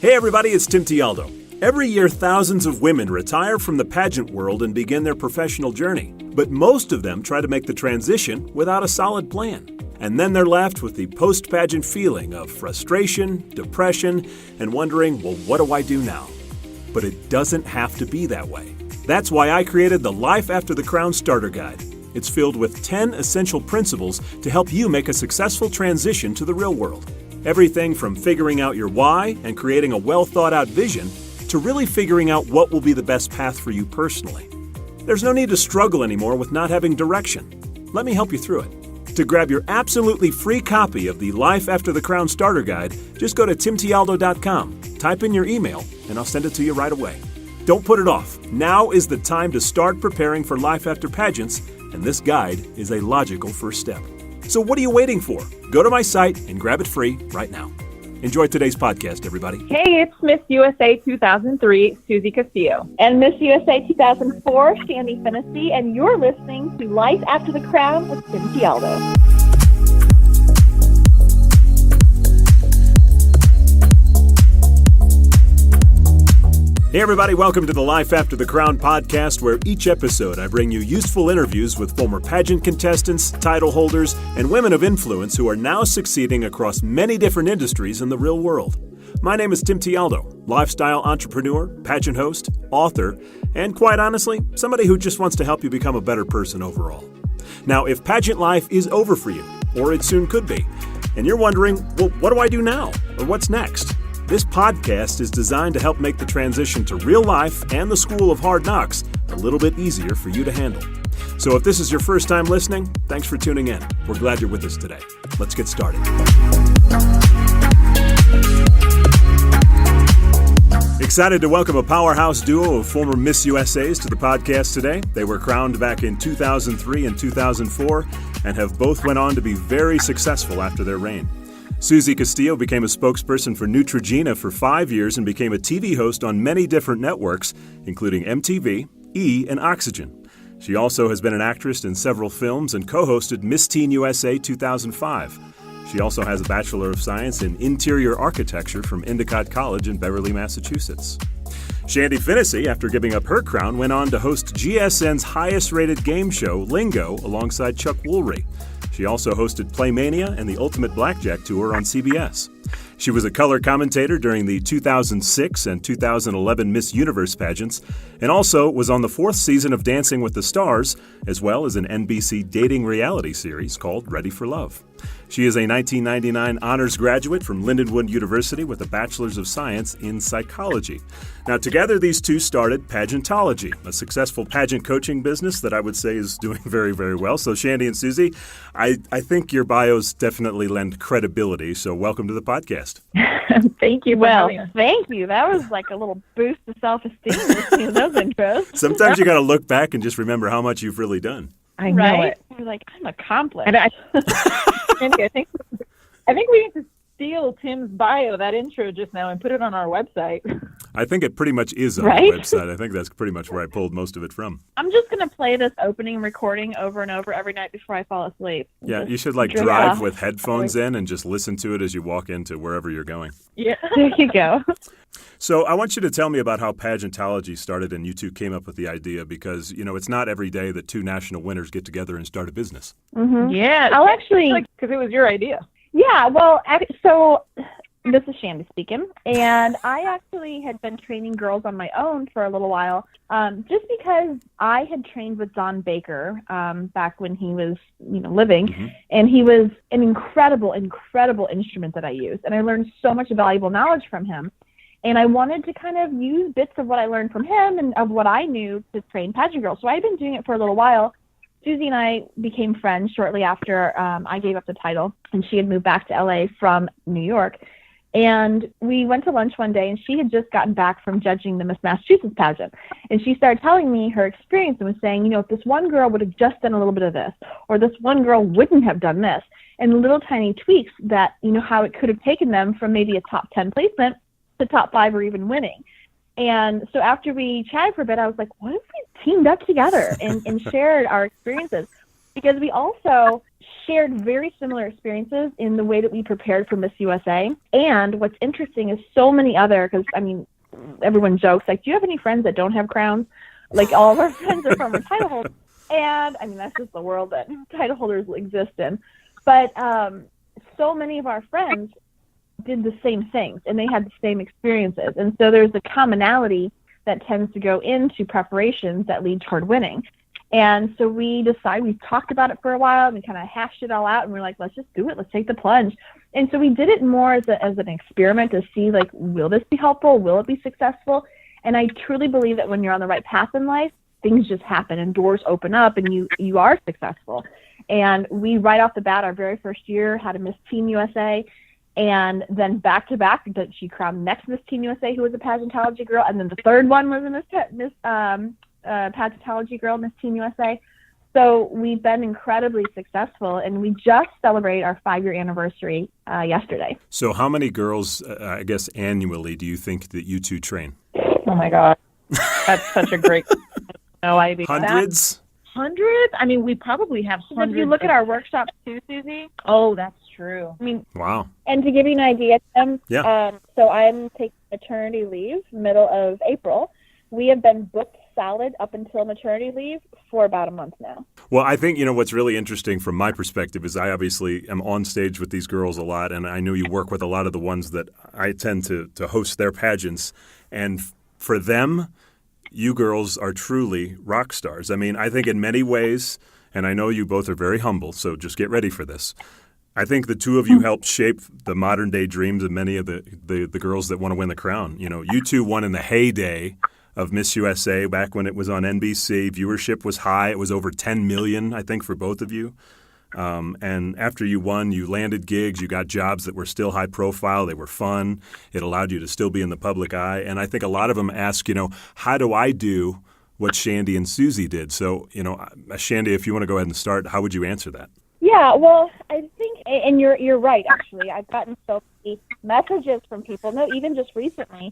Hey everybody, it's Tim Tialdo. Every year, thousands of women retire from the pageant world and begin their professional journey. But most of them try to make the transition without a solid plan. And then they're left with the post-pageant feeling of frustration, depression, and wondering, well, what do I do now? But it doesn't have to be that way. That's why I created the Life After the Crown Starter Guide. It's filled with 10 essential principles to help you make a successful transition to the real world. Everything from figuring out your why and creating a well-thought-out vision to really figuring out what will be the best path for you personally. There's no need to struggle anymore with not having direction. Let me help you through it. To grab your absolutely free copy of the Life After the Crown Starter Guide, just go to timtialdo.com, type in your email, and I'll send it to you right away. Don't put it off. Now is the time to start preparing for life after pageants, and this guide is a logical first step. So what are you waiting for? Go to my site and grab it free right now. Enjoy today's podcast, everybody. Hey, it's Miss USA 2003, Susie Castillo. And Miss USA 2004, Shandi Finnessey, and you're listening to Life After the Crown with Tim Tialdo. Hey everybody, welcome to the Life After the Crown podcast, where each episode I bring you useful interviews with former pageant contestants, title holders, and women of influence who are now succeeding across many different industries in the real world. My name is Tim Tialdo, lifestyle entrepreneur, pageant host, author, and quite honestly, somebody who just wants to help you become a better person overall. Now, if pageant life is over for you, or it soon could be, and you're wondering, well, what do I do now? Or what's next? This podcast is designed to help make the transition to real life and the school of hard knocks a little bit easier for you to handle. So if this is your first time listening, thanks for tuning in. We're glad you're with us today. Let's get started. Excited to welcome a powerhouse duo of former Miss USAs to the podcast today. They were crowned back in 2003 and 2004 and have both went on to be very successful after their reign. Susie Castillo became a spokesperson for Neutrogena for 5 years and became a TV host on many different networks, including MTV, E! And Oxygen. She also has been an actress in several films and co-hosted Miss Teen USA 2005. She also has a Bachelor of Science in Interior Architecture from Endicott College in Beverly, Massachusetts. Shandi Finnessey, after giving up her crown, went on to host GSN's highest-rated game show, Lingo, alongside Chuck Woolery. She also hosted Playmania and the Ultimate Blackjack Tour on CBS. She was a color commentator during the 2006 and 2011 Miss Universe pageants, and also was on the 4th season of Dancing with the Stars, as well as an NBC dating reality series called Ready for Love. She is a 1999 honors graduate from Lindenwood University with a Bachelor's of Science in Psychology. Now, together, these two started Pageantology, a successful pageant coaching business that I would say is doing very, very well. So, Shandi and Susie, I think your bios definitely lend credibility, so welcome to the podcast. Thank you. Well, thank you. That was like a little boost of self-esteem listening to those intros. Sometimes you got to look back and just remember how much you've really done. I know it. You're like, I'm accomplished. I think we need to steal Tim's bio, that intro just now, and put it on our website. I think it pretty much is on the website. I think that's pretty much where I pulled most of it from. I'm just going to play this opening recording over and over every night before I fall asleep. Yeah, you should drive with headphones in and just listen to it as you walk into wherever you're going. Yeah, there you go. So I want you to tell me about how Pageantology started and you two came up with the idea because, you know, it's not every day that two national winners get together and start a business. Mm-hmm. Yeah. I'll actually... Because it was your idea. Yeah, well, so this is Shandi speaking, and I actually had been training girls on my own for a little while, just because I had trained with Don Baker back when he was, living, mm-hmm. and he was an incredible instrument that I used, and I learned so much valuable knowledge from him, and I wanted to kind of use bits of what I learned from him and of what I knew to train pageant girls. So I had been doing it for a little while. Susie and I became friends shortly after I gave up the title, and she had moved back to LA from New York. And we went to lunch one day, and she had just gotten back from judging the Miss Massachusetts pageant. And she started telling me her experience and was saying, if this one girl would have just done a little bit of this, or this one girl wouldn't have done this, and little tiny tweaks that, how it could have taken them from maybe a top 10 placement to top 5 or even winning. And so after we chatted for a bit, I was like, what if we teamed up together and shared our experiences? Because we also shared very similar experiences in the way that we prepared for Miss USA. And what's interesting is so many other, because, I mean, everyone jokes, like, do you have any friends that don't have crowns? Like, all of our friends are former title holders. And, I mean, that's just the world that title holders exist in. But so many of our friends did the same things, and they had the same experiences. And so there's a commonality that tends to go into preparations that lead toward winning. And so we talked about it for a while, and we kind of hashed it all out, and we're like, let's just do it. Let's take the plunge. And so we did it more as an experiment to see, like, will this be helpful? Will it be successful? And I truly believe that when you're on the right path in life, things just happen and doors open up and you are successful. And we, right off the bat, our very first year, had a Miss Teen USA. And then back to back, that she crowned next Miss Teen USA, who was a pageantology girl. And then the third one was a Miss pageantology girl, Miss Teen USA. So we've been incredibly successful, and we just celebrated our 5-year anniversary yesterday. So how many girls, I guess, annually do you think that you two train? Oh, my God. That's such a great no idea. Hundreds? Hundreds? I mean, we probably have hundreds. If you look at our workshops too, Susie. Oh, that's true. I mean, wow. And to give you an idea, Tim, yeah. So I'm taking maternity leave middle of April. We have been booked solid up until maternity leave for about a month now. Well, I think, what's really interesting from my perspective is I obviously am on stage with these girls a lot, and I know you work with a lot of the ones that I tend to host their pageants. And for them, you girls are truly rock stars. I mean, I think in many ways, and I know you both are very humble, so just get ready for this. I think the two of you helped shape the modern day dreams of many of the girls that want to win the crown. You two won in the heyday of Miss USA back when it was on NBC. Viewership was high. It was over 10 million, I think, for both of you. And after you won, you landed gigs. You got jobs that were still high profile. They were fun. It allowed you to still be in the public eye. And I think a lot of them ask, how do I do what Shandi and Susie did? So, Shandi, if you want to go ahead and start, how would you answer that? Yeah, well, I think, and you're right, actually. I've gotten so many messages from people, no, even just recently,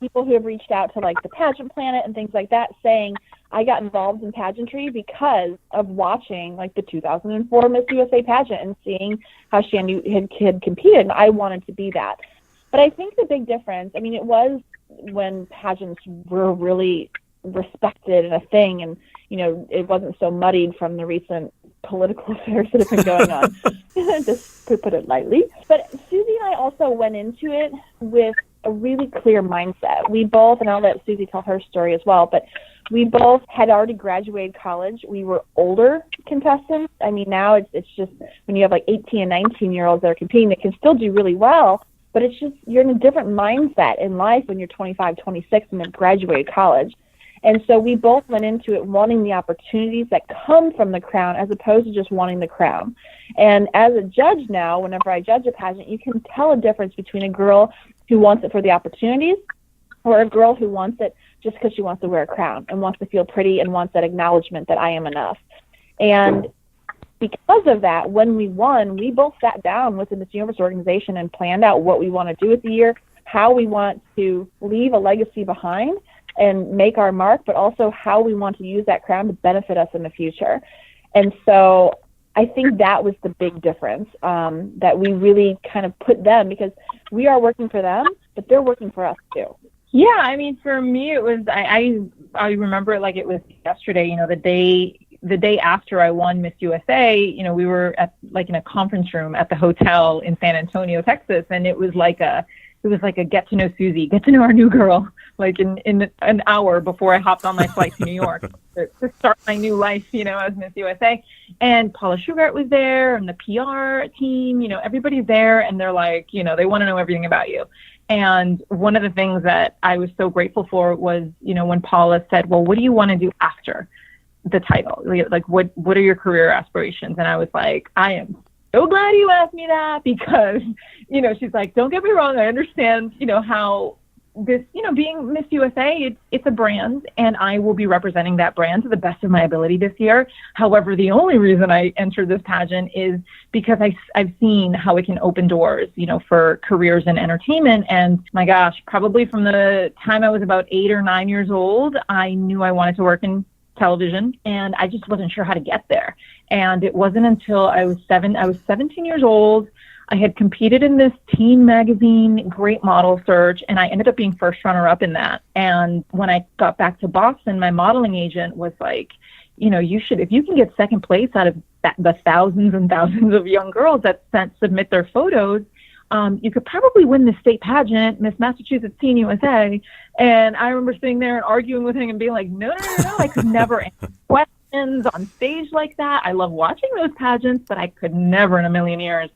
people who have reached out to, like, the Pageant Planet and things like that, saying, I got involved in pageantry because of watching, like, the 2004 Miss USA pageant and seeing how Shandi had competed, and I wanted to be that. But I think the big difference, I mean, it was when pageants were really respected and a thing, and, it wasn't so muddied from the recent political affairs that have been going on, just to put it lightly. But Susie and I also went into it with a really clear mindset. We both, and I'll let Susie tell her story as well, but we both had already graduated college. We were older contestants. I mean, now it's just when you have like 18 and 19-year-olds that are competing, they can still do really well, but it's just you're in a different mindset in life when you're 25, 26 and have graduated college. And so we both went into it wanting the opportunities that come from the crown as opposed to just wanting the crown. And as a judge now, whenever I judge a pageant, you can tell a difference between a girl who wants it for the opportunities or a girl who wants it just because she wants to wear a crown and wants to feel pretty and wants that acknowledgement that I am enough. And because of that, when we won, we both sat down with the Miss Universe organization and planned out what we want to do with the year, how we want to leave a legacy behind and make our mark, but also how we want to use that crown to benefit us in the future. And so I think that was the big difference, that we really kind of put them, because we are working for them, but they're working for us too. Yeah, I mean, for me, it was, I remember it like it was yesterday, the day after I won Miss USA, we were at in a conference room at the hotel in San Antonio, Texas. And it was like a get to know Susie, get to know our new girl, like in an hour before I hopped on my flight to New York to start my new life, as Miss USA. And Paula Shugart was there and the PR team, everybody's there, and they're like, they want to know everything about you. And one of the things that I was so grateful for was, when Paula said, well, what do you want to do after the title? Like, what are your career aspirations? And I was like, I am so glad you asked me that, because, she's like, don't get me wrong. I understand, how this, being Miss USA, it's a brand, and I will be representing that brand to the best of my ability this year. However, the only reason I entered this pageant is because I've seen how it can open doors, for careers in entertainment. And my gosh, probably from the time I was about 8 or 9 years old, I knew I wanted to work in television, and I just wasn't sure how to get there. And it wasn't until I was 17 years old. I had competed in this teen magazine, Great Model Search, and I ended up being first runner-up in that. And when I got back to Boston, my modeling agent was like, you should, if you can get second place out of the thousands and thousands of young girls that submit their photos, you could probably win the state pageant, Miss Massachusetts Teen USA. And I remember sitting there and arguing with him and being like, no, I could never answer questions on stage like that. I love watching those pageants, but I could never in a million years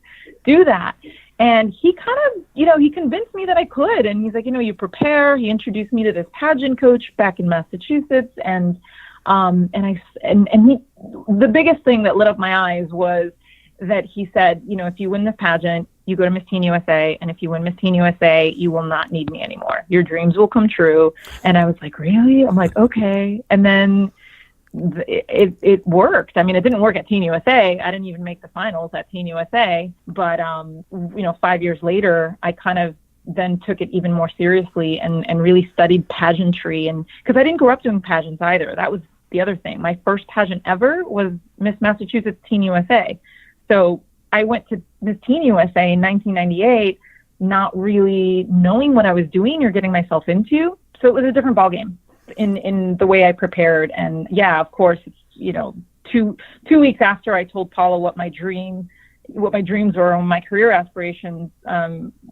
do that. And he kind of, he convinced me that I could. And he's like, you prepare. He introduced me to this pageant coach back in Massachusetts. And the biggest thing that lit up my eyes was that he said, if you win this pageant, you go to Miss Teen USA, and if you win Miss Teen USA, you will not need me anymore. Your dreams will come true. And I was like, really? I'm like, okay. And then it worked. I mean, it didn't work at Teen USA. I didn't even make the finals at Teen USA. But, 5 years later, I kind of then took it even more seriously and really studied pageantry. And because I didn't grow up doing pageants either. That was the other thing. My first pageant ever was Miss Massachusetts Teen USA. So I went to Miss Teen USA in 1998, not really knowing what I was doing or getting myself into. So it was a different ballgame in the way I prepared. And yeah, of course, it's, 2 weeks after I told Paula what my dreams were and my career aspirations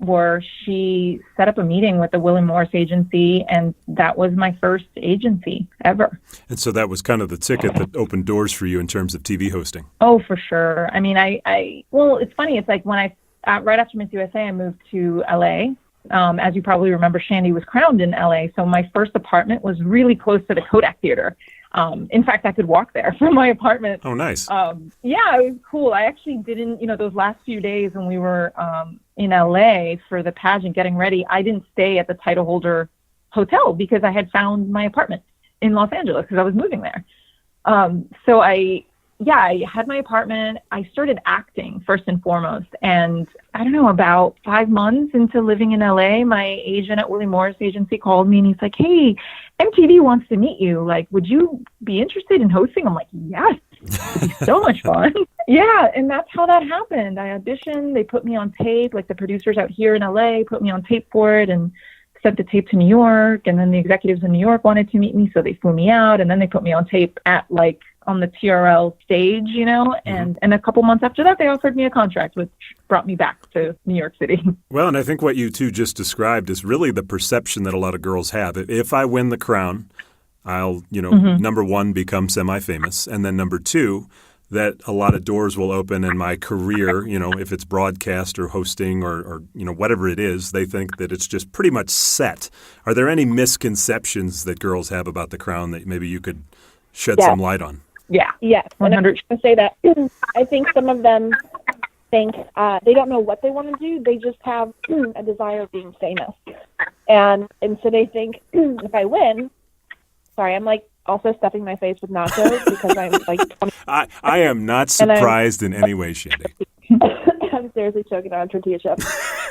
were, she set up a meeting with the Will and Morris agency, and that was my first agency ever. And so that was kind of the ticket that opened doors for you in terms of TV hosting. Oh, for sure. I mean, well, it's funny. It's like when right after Miss USA, I moved to LA. As you probably remember, Shandi was crowned in LA. So my first apartment was really close to the Kodak Theater. In fact, I could walk there from my apartment. Oh, nice. Yeah, it was cool. I actually didn't, those last few days when we were in LA for the pageant getting ready, I didn't stay at the title holder hotel because I had found my apartment in Los Angeles because I was moving there. So I had my apartment. I started acting first and foremost. And I don't know, about 5 months into living in LA, my agent at Willie Morris Agency called me and he's like, hey, MTV wants to meet you. Like, would you be interested in hosting? I'm like, yes, it'd be so much fun. Yeah. And that's how that happened. I auditioned. They put me on tape. Like the producers out here in LA put me on tape for it and sent the tape to New York. And then the executives in New York wanted to meet me. So they flew me out and then they put me on tape at on the TRL stage, and a couple months after that, they offered me a contract, which brought me back to New York City. Well, and I think what you two just described is really the perception that a lot of girls have. If I win the crown, I'll, number one, become semi-famous, and then number two, that a lot of doors will open in my career, if it's broadcast or hosting or whatever it is, they think that it's just pretty much set. Are there any misconceptions that girls have about the crown that maybe you could shed some light on? Yeah. Yes. 100. I say that. I think some of them think they don't know what they want to do. They just have a desire of being famous. And so they think if I win, sorry, I'm also stuffing my face with nachos because I'm 20. I am not surprised in any way, Shandi. I'm seriously choking on tortilla chips.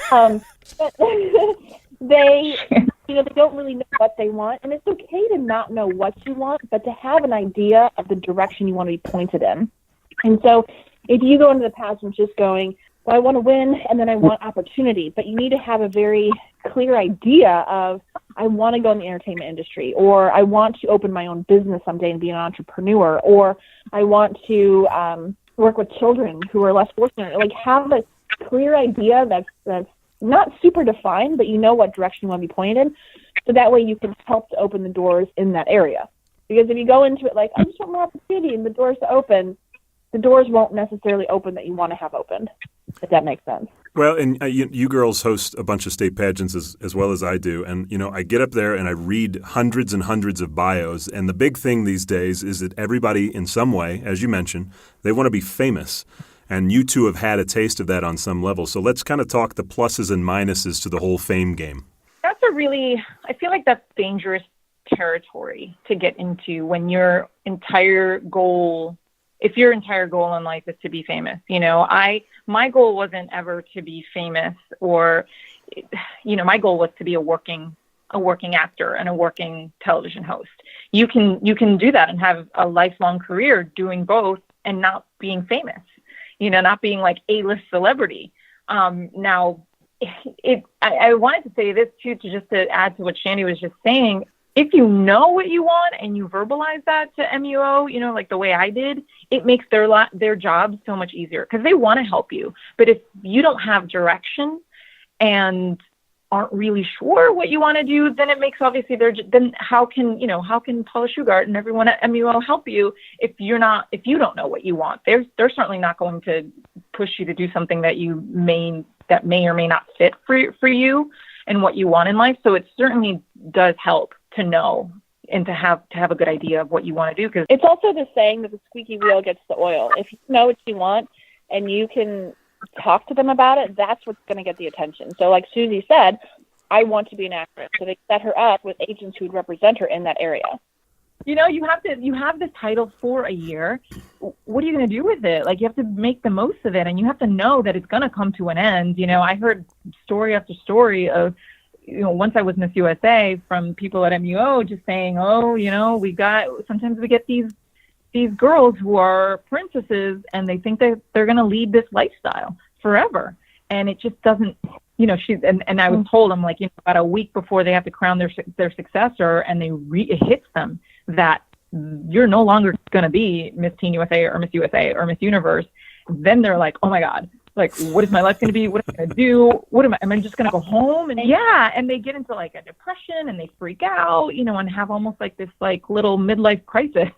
But they don't really know what they want, and it's okay to not know what you want, but to have an idea of the direction you want to be pointed in. And so if you go into the pageant just going, well, I want to win, and then I want opportunity, but you need to have a very clear idea of, I want to go in the entertainment industry, or I want to open my own business someday and be an entrepreneur, or I want to work with children who are less fortunate. Have a clear idea that's not super defined, but you know what direction you want to be pointed in, so that way you can help to open the doors in that area. Because if you go into it I just want more opportunity and the doors to open, the doors won't necessarily open that you want to have opened, if that makes sense. Well, and you girls host a bunch of state pageants as well as I do, and I get up there and I read hundreds and hundreds of bios, and the big thing these days is that everybody in some way, as you mentioned, they want to be famous. And you two have had a taste of that on some level. So let's kind of talk the pluses and minuses to the whole fame game. I feel like that's dangerous territory to get into when your entire goal, if your entire goal in life is to be famous. My goal wasn't ever to be famous or, my goal was to be a working a working actor and a working television host. You can do that and have a lifelong career doing both and not being famous, not being like A-list celebrity. Now, I wanted to say this too, to add to what Shandi was just saying. If you know what you want and you verbalize that to MUO, like the way I did, it makes their job so much easier because they want to help you. But if you don't have direction and aren't really sure what you want to do, then it makes obviously then how can Paula Shugart and everyone at MUO help you if you don't know what you want? They're certainly not going to push you to do something that may or may not fit for you and what you want in life. So it certainly does help to know and to have a good idea of what you want to do. Because it's also the saying that the squeaky wheel gets the oil. If you know what you want and you can talk to them about it, that's what's going to get the attention. So like Susie said, I want to be an actress. So they set her up with agents who would represent her in that area. You have this title for a year. What are you going to do with it? Like, you have to make the most of it, and you have to know that it's going to come to an end. I heard story after story of, once I was Miss USA, from people at MUO just saying, sometimes we get these girls who are princesses and they think that they're going to lead this lifestyle forever. And it just doesn't, and I was told, I'm like, about a week before they have to crown their successor, and it hits them that you're no longer going to be Miss Teen USA or Miss USA or Miss Universe. Then they're like, oh my God, like, what is my life going to be? What am I going to do? Am I just going to go home? And and they get into like a depression and they freak out, and have almost like this like little midlife crisis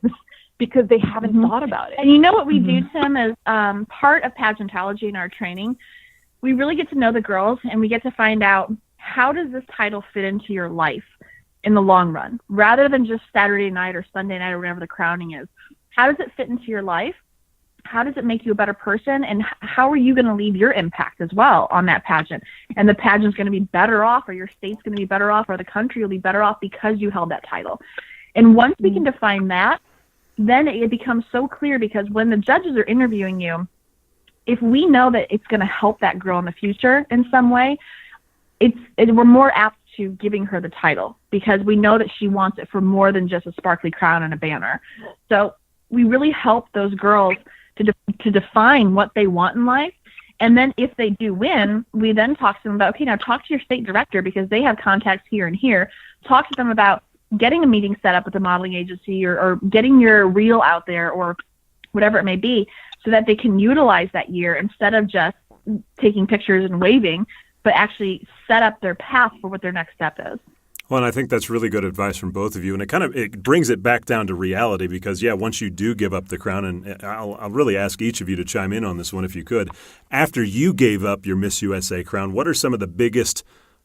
because they haven't thought about it. And you know what we do, Tim, is part of pageantology in our training, we really get to know the girls and we get to find out, how does this title fit into your life in the long run, rather than just Saturday night or Sunday night or whatever the crowning is. How does it fit into your life? How does it make you a better person? And how are you going to leave your impact as well on that pageant? And the pageant's going to be better off, or your state's going to be better off, or the country will be better off because you held that title. And once we can define that, then it becomes so clear, because when the judges are interviewing you, if we know that it's going to help that girl in the future in some way, we're more apt to giving her the title, because we know that she wants it for more than just a sparkly crown and a banner. So we really help those girls to define what they want in life. And then if they do win, we then talk to them about, okay, now talk to your state director, because they have contacts here and here. Talk to them about getting a meeting set up with a modeling agency, or getting your reel out there, or whatever it may be, so that they can utilize that year instead of just taking pictures and waving, but actually set up their path for what their next step is. Well, and I think that's really good advice from both of you. And it brings it back down to reality, because, once you do give up the crown, and I'll really ask each of you to chime in on this one if you could. After you gave up your Miss USA crown, what are some of the biggest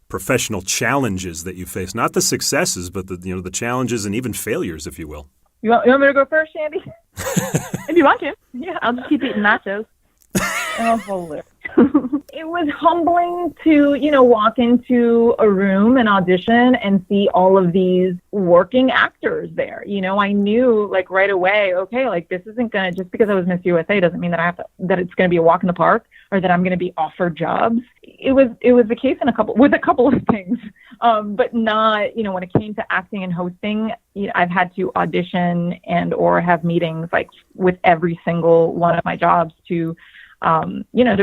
professional challenges that you face? Not the successes, but the challenges and even failures, if you will. You want me to go first, Shandi? If you want to. Yeah, I'll just keep eating nachos. It was humbling to, walk into a room and audition and see all of these working actors there. I knew like right away, okay, like this isn't going to, just because I was Miss USA doesn't mean that that it's going to be a walk in the park, or that I'm going to be offered jobs. It was the case with a couple of things, but not, when it came to acting and hosting, I've had to audition or have meetings like with every single one of my jobs to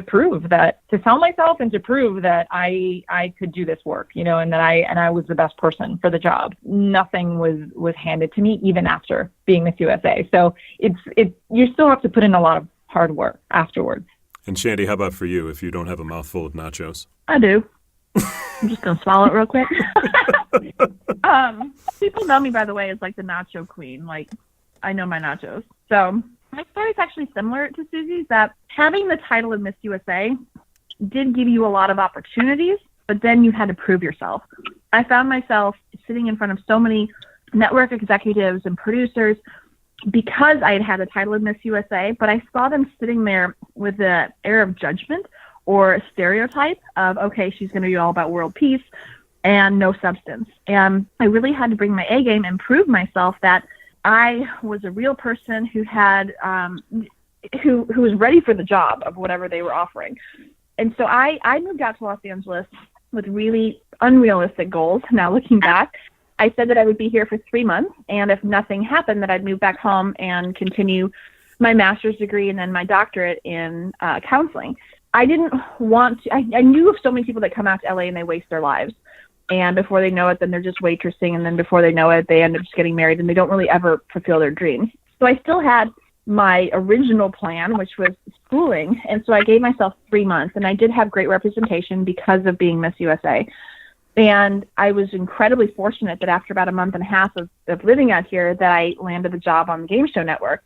prove that, to sell myself and to prove that I could do this work, and that I was the best person for the job. Nothing was handed to me even after being Miss USA. So you still have to put in a lot of hard work afterwards. And Shandi, how about for you, if you don't have a mouthful of nachos? I do. I'm just going to swallow it real quick. People know me, by the way, as like the nacho queen. Like, I know my nachos. So my story is actually similar to Susie's, that having the title of Miss USA did give you a lot of opportunities, but then you had to prove yourself. I found myself sitting in front of so many network executives and producers because I had the title of Miss USA, but I saw them sitting there with an air of judgment or a stereotype of, okay, she's going to be all about world peace and no substance. And I really had to bring my A game and prove myself that I was a real person who had, who was ready for the job of whatever they were offering. And so I moved out to Los Angeles with really unrealistic goals. Now looking back, I said that I would be here for 3 months, and if nothing happened, that I'd move back home and continue my master's degree and then my doctorate in counseling. I didn't want to, I knew of so many people that come out to LA and they waste their lives. And before they know it, then they're just waitressing. And then before they know it, they end up just getting married and they don't really ever fulfill their dreams. So I still had my original plan, which was schooling. And so I gave myself 3 months, and I did have great representation because of being Miss USA. And I was incredibly fortunate that after about a month and a half of living out here, that I landed the job on the Game Show Network.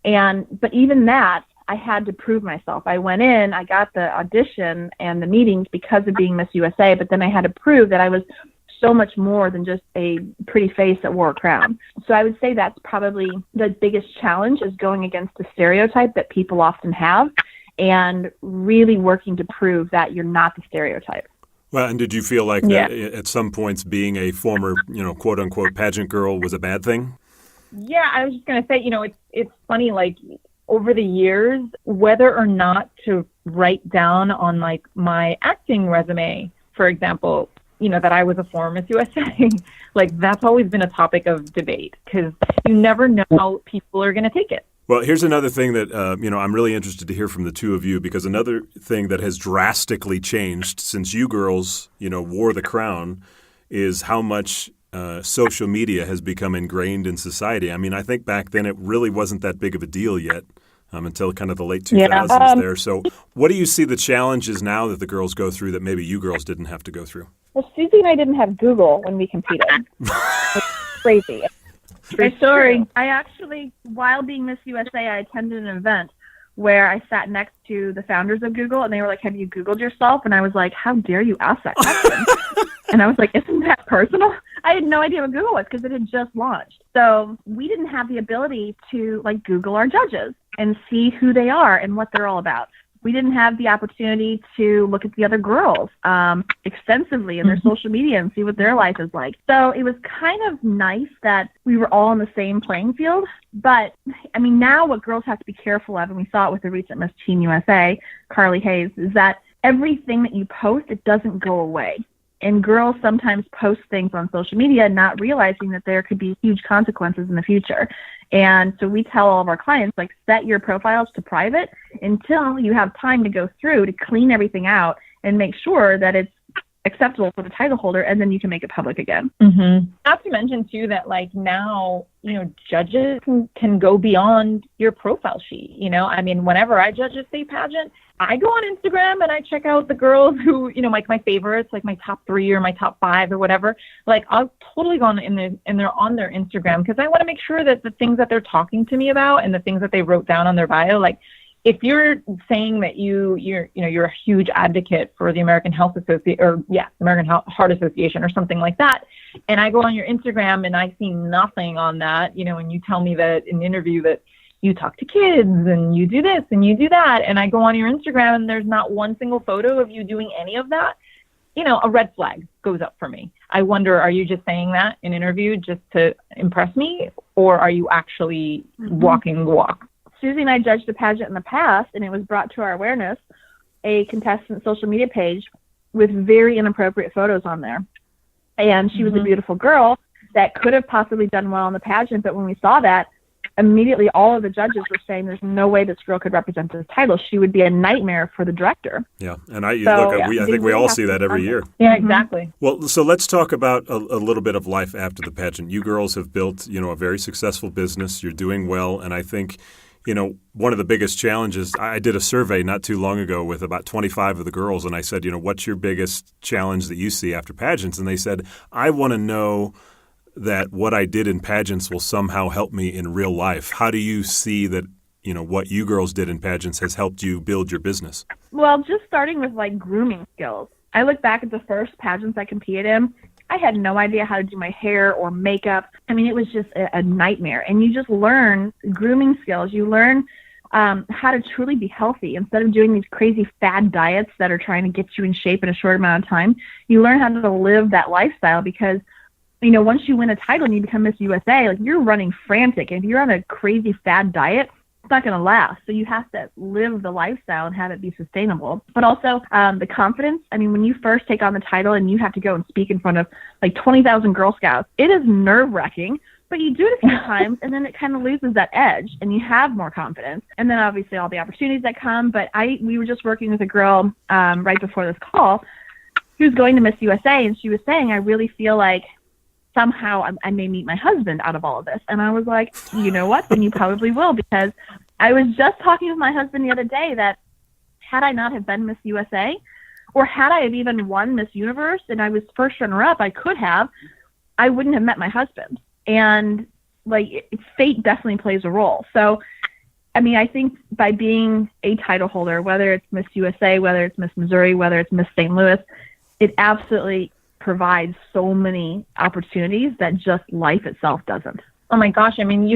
But even that, I had to prove myself. I went in, I got the audition and the meetings because of being Miss USA, but then I had to prove that I was so much more than just a pretty face that wore a crown. So I would say that's probably the biggest challenge, is going against the stereotype that people often have and really working to prove that you're not the stereotype. Well, and did you feel like that at some points being a former, quote unquote pageant girl was a bad thing? Yeah, I was just going to say, it's funny, like, over the years, whether or not to write down on like my acting resume, for example, that I was a former Miss USA, like that's always been a topic of debate because you never know how people are going to take it. Well, here's another thing that, I'm really interested to hear from the two of you, because another thing that has drastically changed since you girls, wore the crown is how much social media has become ingrained in society. I mean, I think back then it really wasn't that big of a deal yet until kind of the late 2000s there. So what do you see the challenges now that the girls go through that maybe you girls didn't have to go through? Well, Susie and I didn't have Google when we competed. It's crazy. True story. I actually, while being Miss USA, I attended an event where I sat next to the founders of Google, and they were like, "Have you Googled yourself?" And I was like, "How dare you ask that question?" And I was like, "Isn't that personal?" I had no idea what Google was because it had just launched. So we didn't have the ability to like Google our judges and see who they are and what they're all about. We didn't have the opportunity to look at the other girls extensively in their social media and see what their life is like. So it was kind of nice that we were all on the same playing field. But, I mean, now what girls have to be careful of, and we saw it with the recent Miss Teen USA, Carly Hayes, is that everything that you post, it doesn't go away. And girls sometimes post things on social media not realizing that there could be huge consequences in the future. And so we tell all of our clients, like, set your profiles to private until you have time to go through to clean everything out and make sure that it's acceptable for the title holder, and then you can make it public again. Mm-hmm. Not to mention, too, that, like, now, judges can go beyond your profile sheet. I mean, whenever I judge a state pageant, I go on Instagram and I check out the girls who, like my favorites, like my top 3 or my top 5 or whatever. Like, I'll totally go on and they're on their Instagram because I want to make sure that the things that they're talking to me about and the things that they wrote down on their bio, like, if you're saying that you're a huge advocate for the American Heart Association or something like that, and I go on your Instagram and I see nothing on that, and you tell me that in an interview that you talk to kids and you do this and you do that, and I go on your Instagram and there's not one single photo of you doing any of that, a red flag goes up for me. I wonder, are you just saying that in an interview just to impress me, or are you actually walking the walk? Susie and I judged a pageant in the past, and it was brought to our awareness, a contestant's social media page with very inappropriate photos on there. And she was a beautiful girl that could have possibly done well in the pageant, but when we saw that, immediately all of the judges were saying there's no way this girl could represent this title. She would be a nightmare for the director. Yeah, and I think we all see that every year. Yeah, exactly. Well, so let's talk about a little bit of life after the pageant. You girls have built, a very successful business. You're doing well, and I think one of the biggest challenges, I did a survey not too long ago with about 25 of the girls, and I said, what's your biggest challenge that you see after pageants? And they said, I want to know that what I did in pageants will somehow help me in real life. How do you see that, what you girls did in pageants has helped you build your business? Well, just starting with like grooming skills. I look back at the first pageants I competed in. I had no idea how to do my hair or makeup. I mean, it was just a nightmare. And you just learn grooming skills. You learn how to truly be healthy instead of doing these crazy fad diets that are trying to get you in shape in a short amount of time. You learn how to live that lifestyle because, once you win a title and you become Miss USA, like, you're running frantic. And if you're on a crazy fad diet, it's not going to last. So you have to live the lifestyle and have it be sustainable. But also the confidence. I mean, when you first take on the title and you have to go and speak in front of like 20,000 Girl Scouts, it is nerve-wracking. But you do it a few times, and then it kind of loses that edge, and you have more confidence. And then obviously all the opportunities that come. But we were just working with a girl right before this call who's going to Miss USA, and she was saying, I really feel like somehow I may meet my husband out of all of this. And I was like, you know what? Then you probably will, because I was just talking with my husband the other day that had I not have been Miss USA, or had I have even won Miss Universe and I was first runner-up, I wouldn't have met my husband. And like fate definitely plays a role. So, I mean, I think by being a title holder, whether it's Miss USA, whether it's Miss Missouri, whether it's Miss St. Louis, it absolutely provides so many opportunities that just life itself doesn't. Oh my gosh. I mean,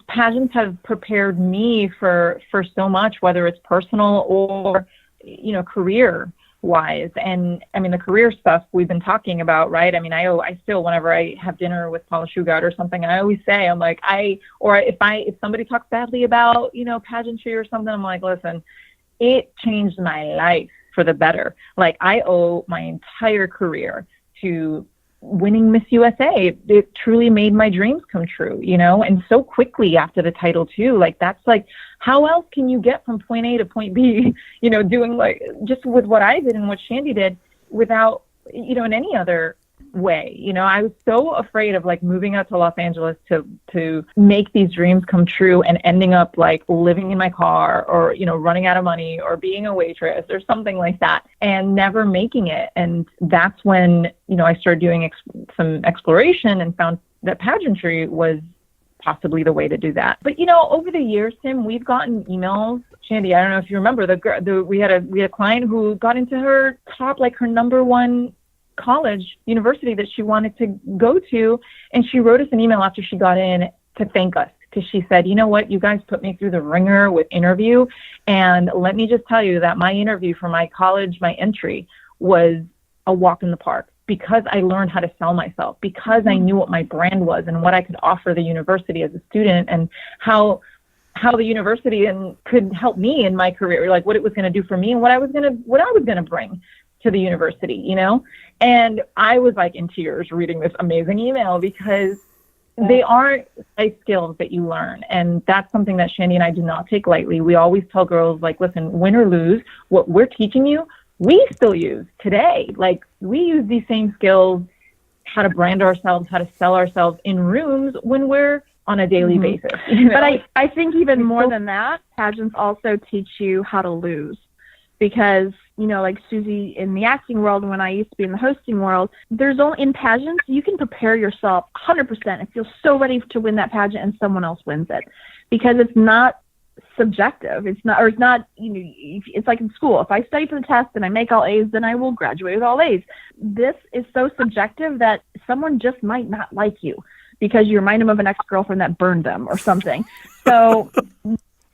pageants have prepared me for so much, whether it's personal or, career wise. And I mean, the career stuff we've been talking about, right? I mean, I still, whenever I have dinner with Paula Shugart or something, I always say, I'm like, if somebody talks badly about, pageantry or something, I'm like, listen, it changed my life for the better. Like, I owe my entire career to winning Miss USA. It truly made my dreams come true, and so quickly after the title too. Like, that's like, how else can you get from point A to point B, doing like just with what I did and what Shandi did without, in any other way. I was so afraid of like moving out to Los Angeles to make these dreams come true and ending up like living in my car or, running out of money or being a waitress or something like that and never making it. And that's when, I started doing some exploration and found that pageantry was possibly the way to do that. But, over the years, Tim, we've gotten emails. Shandi, I don't know if you remember we had a client who got into her top, like her number one college, university that she wanted to go to. And she wrote us an email after she got in to thank us, because she said, you know what, you guys put me through the ringer with interview. And let me just tell you that my interview for my college, my entry, was a walk in the park, because I learned how to sell myself, because I knew what my brand was and what I could offer the university as a student, and how the university could help me in my career, like what it was going to do for me and what I was going to bring to the university, And I was like in tears reading this amazing email, because they aren't life skills that you learn. And that's something that Shandi and I do not take lightly. We always tell girls, like, listen, win or lose, what we're teaching you, we still use today. Like, we use these same skills, how to brand ourselves, how to sell ourselves in rooms when we're on a daily basis. But I think even more than that, pageants also teach you how to lose. Because, like Susie in the acting world, and when I used to be in the hosting world, in pageants, you can prepare yourself 100% and feel so ready to win that pageant, and someone else wins it. Because it's not subjective. It's not, it's like in school. If I study for the test and I make all A's, then I will graduate with all A's. This is so subjective that someone just might not like you because you remind them of an ex-girlfriend that burned them or something. So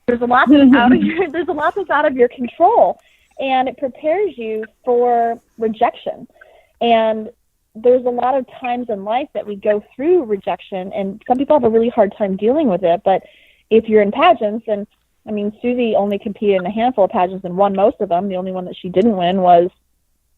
there's a lot that's out of your control. And it prepares you for rejection. And there's a lot of times in life that we go through rejection, and some people have a really hard time dealing with it. But if you're in pageants, and I mean, Susie only competed in a handful of pageants and won most of them. The only one that she didn't win was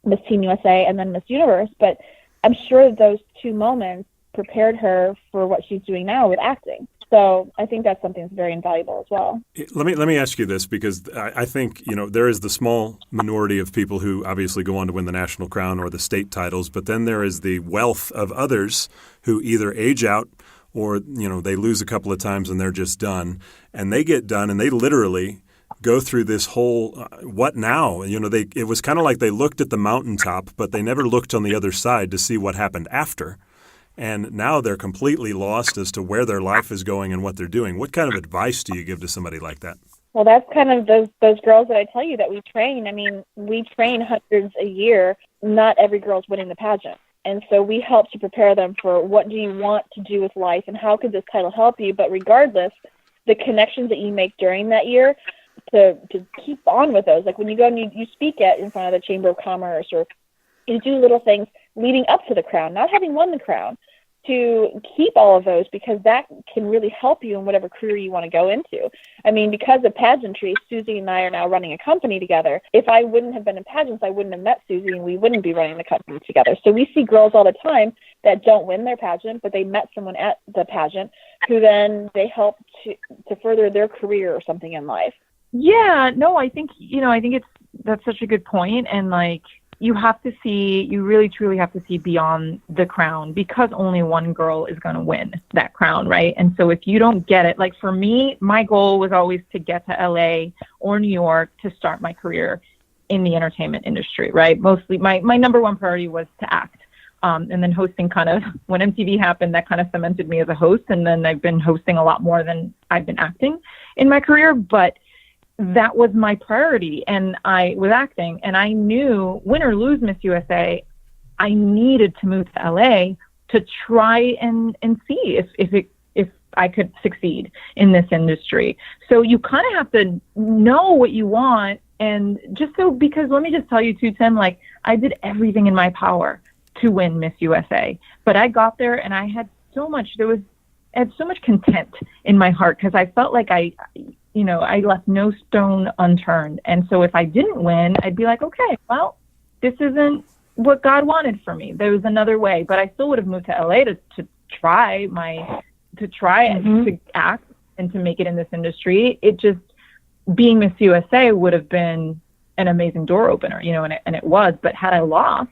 Miss Teen USA and then Miss Universe. But I'm sure those two moments prepared her for what she's doing now with acting. So I think that's something that's very invaluable as well. Let me ask you this, because I think, there is the small minority of people who obviously go on to win the national crown or the state titles, but then there is the wealth of others who either age out or, they lose a couple of times and they're just done. And they get done and they literally go through this whole what now? It was kind of like they looked at the mountaintop, but they never looked on the other side to see what happened after. And now they're completely lost as to where their life is going and what they're doing. What kind of advice do you give to somebody like that? Well, that's kind of those girls that I tell you that we train. I mean, we train hundreds a year. Not every girl's winning the pageant. And so we help to prepare them for what do you want to do with life and how could this title help you. But regardless, the connections that you make during that year, to keep on with those. Like when you go and you speak in front of the Chamber of Commerce, or you do little things leading up to the crown, not having won the crown, to keep all of those, because that can really help you in whatever career you want to go into. I mean, because of pageantry, Susie and I are now running a company together. If I wouldn't have been in pageants, I wouldn't have met Susie, and we wouldn't be running the company together. So we see girls all the time that don't win their pageant, but they met someone at the pageant who then they help to further their career or something in life. Yeah, no, I think that's such a good point. And like, you really truly have to see beyond the crown, because only one girl is going to win that crown, right? And so if you don't get it, like for me, my goal was always to get to LA or New York to start my career in the entertainment industry, right? Mostly my number one priority was to act. And then hosting kind of, when MTV happened, that kind of cemented me as a host. And then I've been hosting a lot more than I've been acting in my career. But that was my priority, and I was acting, and I knew, win or lose Miss USA, I needed to move to LA to try and see if I could succeed in this industry. So you kind of have to know what you want, and because let me just tell you too, Tim, like I did everything in my power to win Miss USA, but I got there and I had so much content in my heart, because I felt like I left no stone unturned. And so if I didn't win, I'd be like, okay, well, this isn't what God wanted for me. There was another way, but I still would have moved to LA to try and to act and to make it in this industry. It just, being Miss USA would have been an amazing door opener, and it was, but had I lost,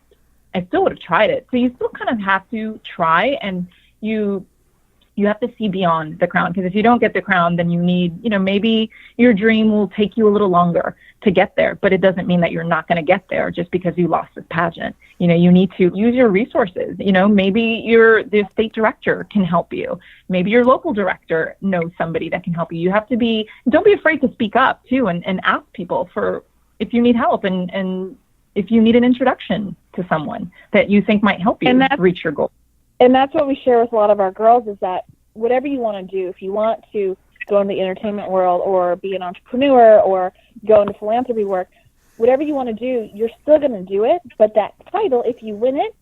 I still would have tried it. So you still kind of have to try, and you have to see beyond the crown, because if you don't get the crown, then you need, maybe your dream will take you a little longer to get there, but it doesn't mean that you're not going to get there just because you lost this pageant. You need to use your resources. Maybe the state director can help you. Maybe your local director knows somebody that can help you. Don't be afraid to speak up too, and ask people for if you need help, and if you need an introduction to someone that you think might help you reach your goal. And that's what we share with a lot of our girls, is that whatever you want to do, if you want to go in the entertainment world or be an entrepreneur or go into philanthropy work, whatever you want to do, you're still going to do it. But that title, if you win it,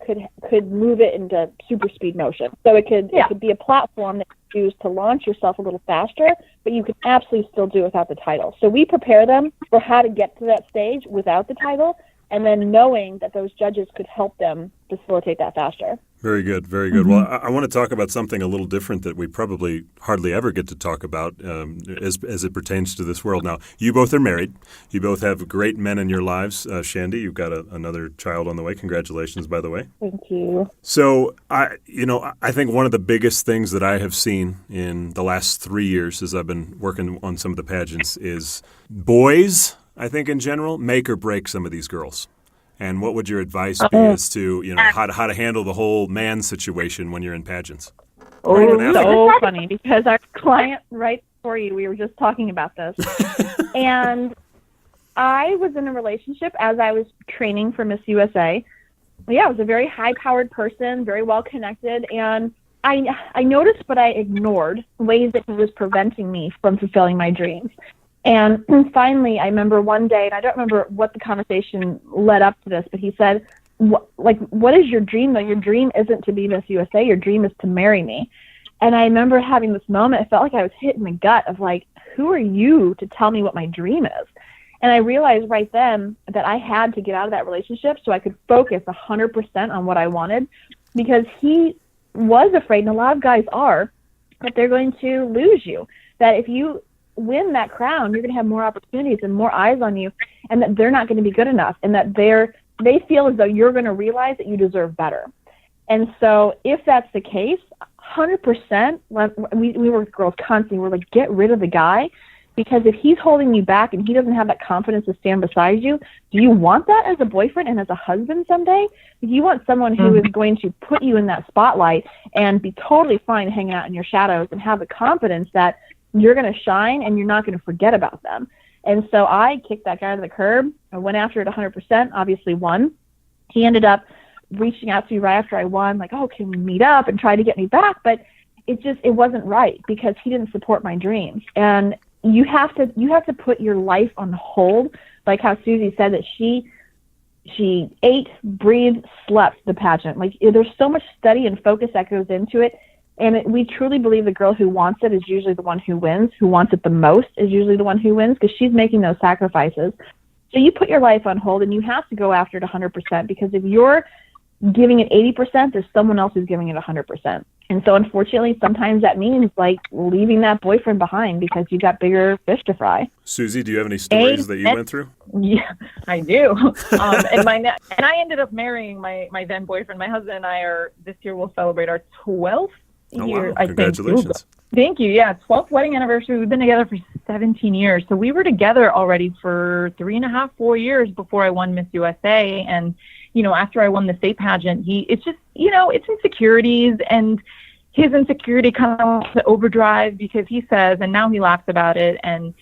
could move it into super speed motion. So it could be a platform that you use to launch yourself a little faster, but you can absolutely still do it without the title. So we prepare them for how to get to that stage without the title, and then knowing that those judges could help them facilitate that faster. Very good, very good. Mm-hmm. Well, I want to talk about something a little different that we probably hardly ever get to talk about as it pertains to this world. Now, you both are married. You both have great men in your lives. Shandi, you've got another child on the way. Congratulations, by the way. Thank you. So, I think one of the biggest things that I have seen in the last 3 years as I've been working on some of the pageants is boys, I think in general, make or break some of these girls. And what would your advice be as to, how to handle the whole man situation when you're in pageants? Oh, so funny, because our client right before you, we were just talking about this. And I was in a relationship as I was training for Miss USA. Yeah, I was a very high-powered person, very well-connected, and I noticed, but I ignored ways that he was preventing me from fulfilling my dreams. And finally, I remember one day, and I don't remember what the conversation led up to this, but he said, what is your dream, though? Your dream isn't to be Miss USA. Your dream is to marry me. And I remember having this moment. I felt like I was hit in the gut of like, who are you to tell me what my dream is? And I realized right then that I had to get out of that relationship so I could focus 100% on what I wanted, because he was afraid, and a lot of guys are, that they're going to lose you, that if you win that crown, you're going to have more opportunities and more eyes on you, and that they're not going to be good enough, and that they feel as though you're going to realize that you deserve better. And so if that's the case, 100%, we work with girls constantly. We're like, get rid of the guy, because if he's holding you back and he doesn't have that confidence to stand beside you, do you want that as a boyfriend and as a husband someday? You want someone who is going to put you in that spotlight and be totally fine hanging out in your shadows and have the confidence that you're going to shine and you're not going to forget about them. And so I kicked that guy to the curb. I went after it 100%, obviously won. He ended up reaching out to me right after I won, like, oh, can we meet up, and try to get me back. But it wasn't right, because he didn't support my dreams. And you have to put your life on hold, like how Susie said that she She ate, breathed, slept the pageant. Like, there's so much study and focus that goes into it. And we truly believe the girl who wants it is usually the one who wins. Who wants it the most is usually the one who wins, because she's making those sacrifices. So you put your life on hold, and you have to go after it 100%, because if you're giving it 80%, there's someone else who's giving it 100%. And so unfortunately, sometimes that means like leaving that boyfriend behind because you got bigger fish to fry. Susie, do you have any stories that you went through? Yeah, I do. And I ended up marrying my then boyfriend. My husband and I this year we'll celebrate our 12th year. Wow. Congratulations. Thank you. Yeah, 12th wedding anniversary. We've been together for 17 years. So we were together already for 3.5, 4 years before I won Miss USA. And, after I won the state pageant, it's just, it's insecurities, and his insecurity kind of went to overdrive, because he says, and now he laughs about it, and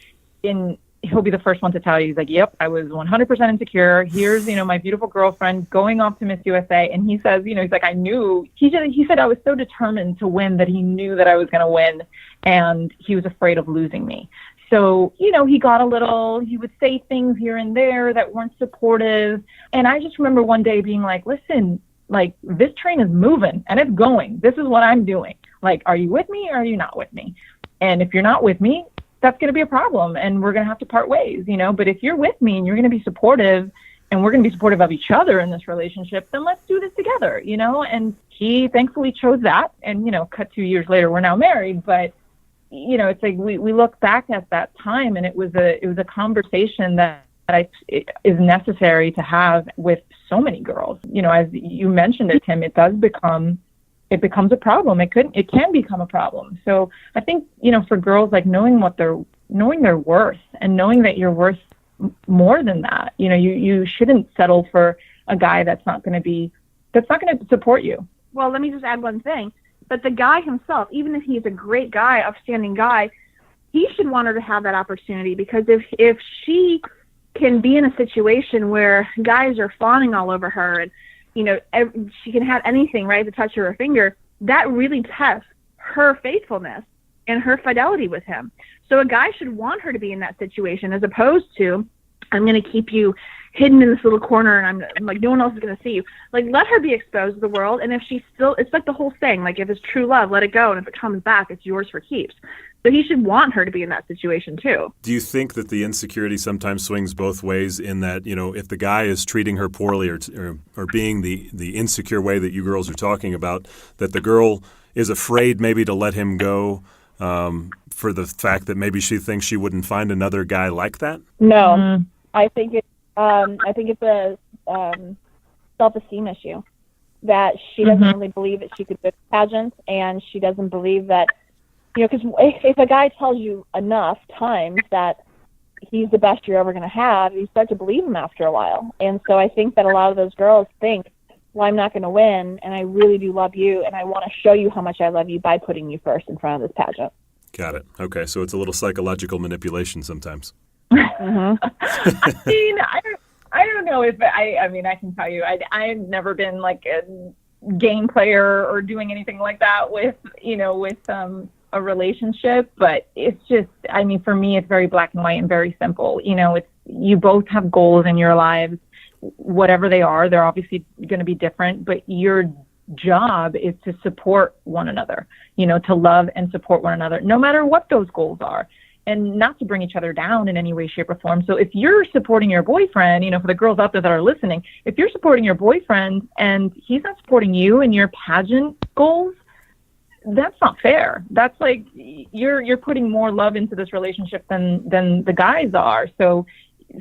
he'll be the first one to tell you, he's like, yep, I was 100% insecure. Here's, my beautiful girlfriend going off to Miss USA. And he says, he's like, I knew, he said I was so determined to win that he knew that I was going to win, and he was afraid of losing me. So, he got he would say things here and there that weren't supportive. And I just remember one day being like, listen, like, this train is moving and it's going. This is what I'm doing. Like, are you with me or are you not with me? And if you're not with me, that's going to be a problem, and we're going to have to part ways, But if you're with me and you're going to be supportive, and we're going to be supportive of each other in this relationship, then let's do this together, And he thankfully chose that. And, cut 2 years later, we're now married. But, it's like we look back at that time, and it was a conversation that is necessary to have with so many girls. As you mentioned it, Tim, it becomes a problem. It can become a problem. So I think, for girls, like knowing their worth, and knowing that you're worth more than that. You shouldn't settle for a guy that's not going to support you. Well, let me just add one thing. But the guy himself, even if he's a great guy, upstanding guy, he should want her to have that opportunity, because if she can be in a situation where guys are fawning all over her, and she can have anything, right, the touch of her finger, that really tests her faithfulness and her fidelity with him. So a guy should want her to be in that situation, as opposed to, I'm going to keep you hidden in this little corner, and I'm like, no one else is going to see you. Like, let her be exposed to the world. And if she's still, it's like the whole thing, like, if it's true love, let it go. And if it comes back, it's yours for keeps. So he should want her to be in that situation too. Do you think that the insecurity sometimes swings both ways, in that, if the guy is treating her poorly, or being the insecure way that you girls are talking about, that the girl is afraid maybe to let him go for the fact that maybe she thinks she wouldn't find another guy like that? No, mm-hmm. I think it's a self-esteem issue, that she doesn't really believe that she could do pageants, and she doesn't believe that, because if a guy tells you enough times that he's the best you're ever going to have, you start to believe him after a while. And so I think that a lot of those girls think, well, I'm not going to win, and I really do love you, and I want to show you how much I love you by putting you first in front of this pageant. Got it. Okay, so it's a little psychological manipulation sometimes. Mm-hmm. I don't know if I can tell you, I've never been like a game player or doing anything like that with a relationship, but it's just, for me, it's very black and white and very simple. It's, you both have goals in your lives, whatever they are. They're obviously going to be different, but your job is to support one another, to love and support one another, no matter what those goals are, and not to bring each other down in any way, shape, or form. So if you're supporting your boyfriend, for the girls out there that are listening, if you're supporting your boyfriend and he's not supporting you and your pageant goals, that's not fair. That's like you're putting more love into this relationship than the guys are. So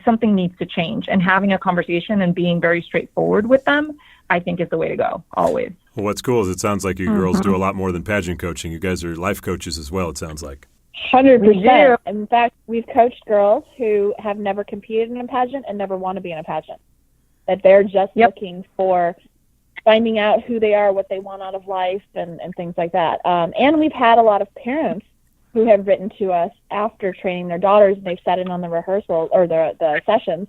something needs to change, and having a conversation and being very straightforward with them, I think, is the way to go, always. Well, what's cool is it sounds like you girls do a lot more than pageant coaching. You guys are life coaches as well, it sounds like. 100%. In fact, we've coached girls who have never competed in a pageant and never want to be in a pageant. That they're just looking for finding out who they are, what they want out of life, and things like that. And we've had a lot of parents who have written to us after training their daughters, and they've sat in on the rehearsal or the sessions,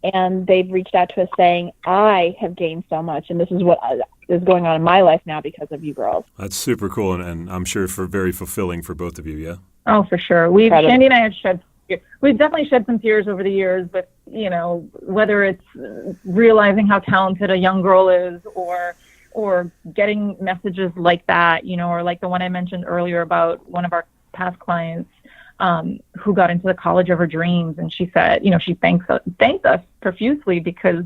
and they've reached out to us saying, I have gained so much, and this is what is going on in my life now because of you girls. That's super cool, and I'm sure very fulfilling for both of you, yeah? Oh, for sure. Shandi and I have shed we've definitely shed some tears over the years, but whether it's realizing how talented a young girl is, or getting messages like that, or like the one I mentioned earlier about one of our past clients who got into the college of her dreams, and she said, she thanked us profusely because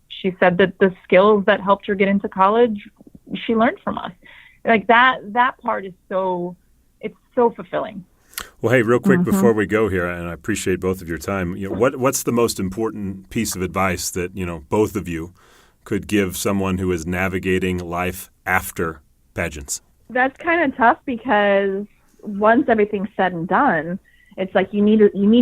she said that the skills that helped her get into college, she learned from us. Like that part is it's so fulfilling. Well, hey, real quick before we go here, and I appreciate both of your time, what's the most important piece of advice that, both of you could give someone who is navigating life after pageants? That's kind of tough because once everything's said and done, it's like you need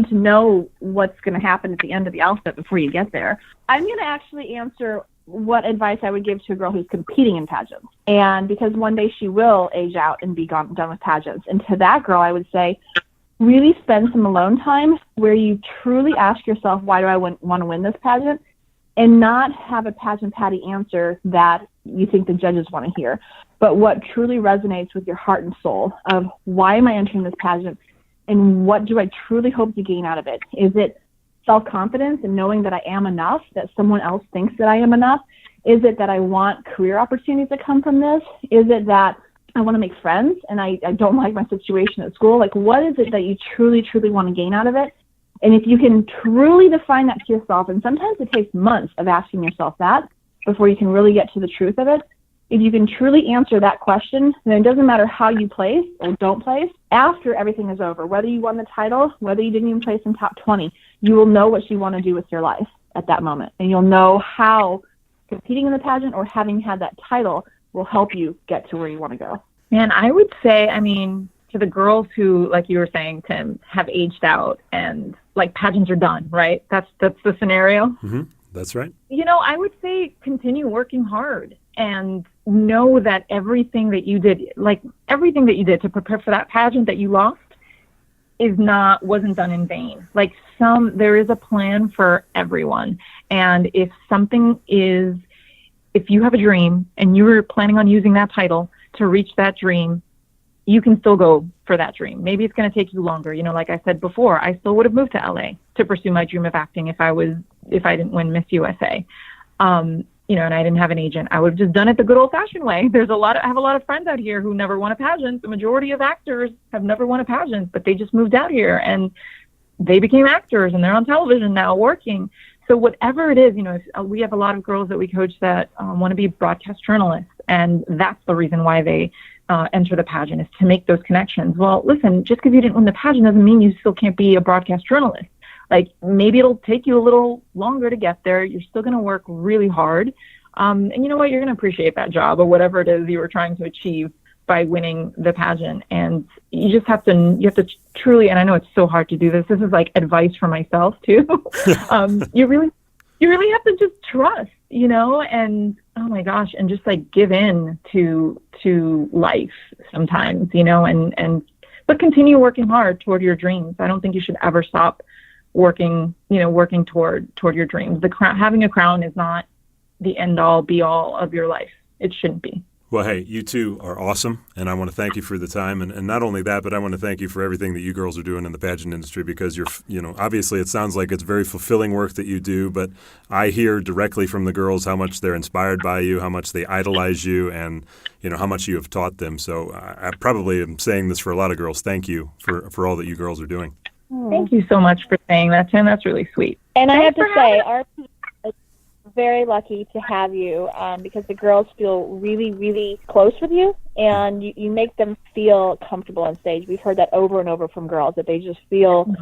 to know what's going to happen at the end of the alphabet before you get there. I'm going to actually answer what advice I would give to a girl who's competing in pageants. And because one day she will age out and be done with pageants. And to that girl, I would say, really spend some alone time where you truly ask yourself, why do I want to win this pageant? And not have a pageant patty answer that you think the judges want to hear, but what truly resonates with your heart and soul of why am I entering this pageant and what do I truly hope to gain out of it? Is it self-confidence and knowing that I am enough, that someone else thinks that I am enough? Is it that I want career opportunities that come from this? Is it that I want to make friends and I don't like my situation at school? Like, what is it that you truly, truly want to gain out of it? And if you can truly define that to yourself, and sometimes it takes months of asking yourself that before you can really get to the truth of it, if you can truly answer that question, then it doesn't matter how you place or don't place, after everything is over, whether you won the title, whether you didn't even place in top 20, you will know what you want to do with your life at that moment. And you'll know how competing in the pageant or having had that title will help you get to where you want to go. Man, I would say, to the girls who, like you were saying, Tim, have aged out and like pageants are done, right? That's the scenario. Mm-hmm. That's right. I would say continue working hard and know that everything that you did to prepare for that pageant that you lost wasn't done in vain. Like there is a plan for everyone. And if you have a dream and you were planning on using that title to reach that dream, you can still go for that dream. Maybe it's going to take you longer. Like I said before, I still would have moved to LA to pursue my dream of acting if I didn't win Miss USA. And I didn't have an agent. I would have just done it the good old fashioned way. I have a lot of friends out here who never won a pageant. The majority of actors have never won a pageant, but they just moved out here and they became actors and they're on television now working. So whatever it is, we have a lot of girls that we coach that want to be broadcast journalists. And that's the reason why they enter the pageant, is to make those connections. Well, listen, just because you didn't win the pageant doesn't mean you still can't be a broadcast journalist. Like, maybe it'll take you a little longer to get there. You're still going to work really hard. And you know what? You're going to appreciate that job or whatever it is you were trying to achieve by winning the pageant. And you just have to truly, and I know it's so hard to do this. This is like advice for myself too. You really have to just trust, and oh my gosh, and just like give in to life sometimes, but continue working hard toward your dreams. I don't think you should ever stop working toward your dreams. Having a crown is not the end all be all of your life. It shouldn't be. Well, hey, you two are awesome, and I want to thank you for the time. And not only that, but I want to thank you for everything that you girls are doing in the pageant industry, because obviously it sounds like it's very fulfilling work that you do, but I hear directly from the girls how much they're inspired by you, how much they idolize you, and, how much you have taught them. So I probably am saying this for a lot of girls. Thank you for all that you girls are doing. Thank you so much for saying that, Tim. That's really sweet. And I have to say, our team is very lucky to have you because the girls feel really, really close with you, and you make them feel comfortable on stage. We've heard that over and over from girls, that they just feel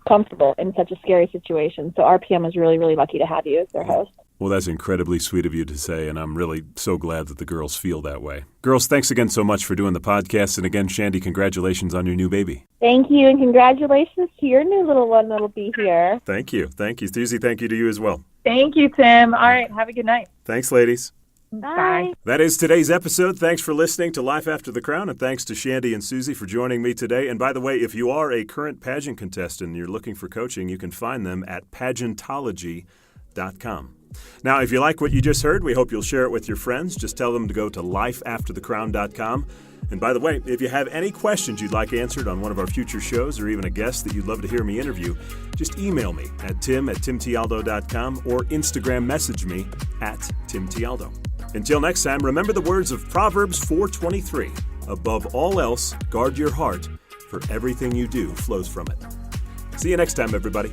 comfortable in such a scary situation. So RPM is really, really lucky to have you as their host. Well, that's incredibly sweet of you to say, and I'm really so glad that the girls feel that way. Girls, thanks again so much for doing the podcast. And again, Shandi, congratulations on your new baby. Thank you, and congratulations to your new little one that'll be here. Thank you. Thank you. Susie, thank you to you as well. Thank you, Tim. All right, have a good night. Thanks, ladies. Bye. That is today's episode. Thanks for listening to Life After the Crown, and thanks to Shandi and Susie for joining me today. And by the way, if you are a current pageant contestant and you're looking for coaching, you can find them at Pageantology timtialdo.com. Now, if you like what you just heard, we hope you'll share it with your friends. Just tell them to go to lifeafterthecrown.com. And by the way, if you have any questions you'd like answered on one of our future shows or even a guest that you'd love to hear me interview, just email me at tim@timtialdo.com or Instagram message me at timtialdo. Until next time, remember the words of Proverbs 4:23. Above all else, guard your heart, for everything you do flows from it. See you next time, everybody.